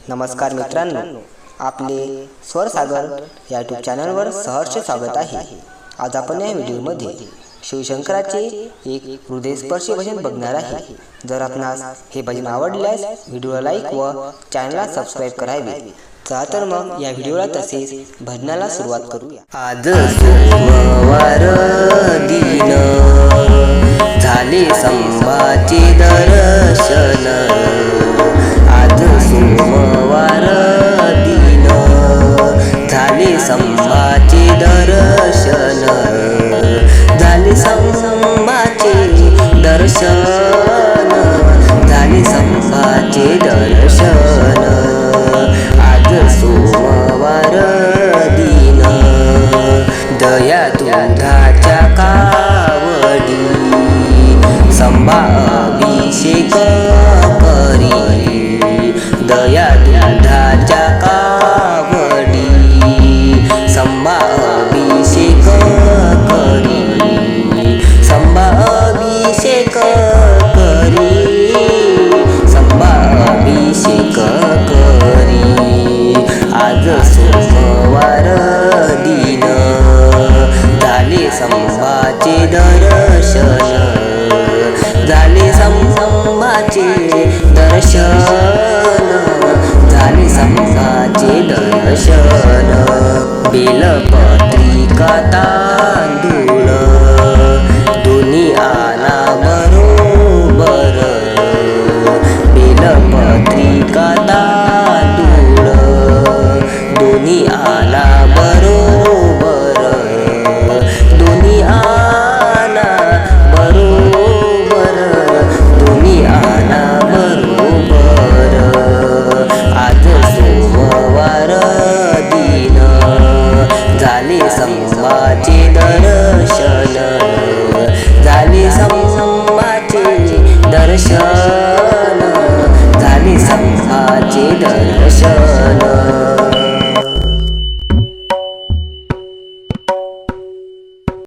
नमस्कार मित्रांनो, आपले स्वरसागर या यूट्यूब चॅनलवर सहर्ष स्वागत आहे। आज आपण या व्हिडिओमध्ये शिवशंकराचे एक हृदयस्पर्शी भजन बघणार आहे। जर आपणास हे भजन आवडल्यास व्हिडिओला लाईक व चॅनलला सबस्क्राइब करावे। चला तर मग या व्हिडिओला तसेच भजनाला सुरुवात करूया। आज सोमवार दिन झाले संभाचे दर्शन। आज सोमवार दिन झाले संभाचे दर्शन। झाले संभाचे दर्शन। झाले संभाचे दर्शन। आज सोमवार दिन दया दुधाच्या कावडी संभा अभिषेक करी। दया दुधाच्या कावडी संभा अभिषेक करी। संभा अभिषेक करी। संभा अभिषेक करी। आज सोमवार दिन झाले संभाचे दर्शन। झाले संभाचे दर्शन। झाले संभाचे दर्शन। बेलपत्रिका तांदूळ दोन्ही आणा बरोबर। बेलपत्रिका तांदूळ दोन्ही आणा बरोबर। दोन्ही आणा बरोबर। दोन्ही आणा बरोबर। आज सोमवार दिन झाले संभाचे दर्शन।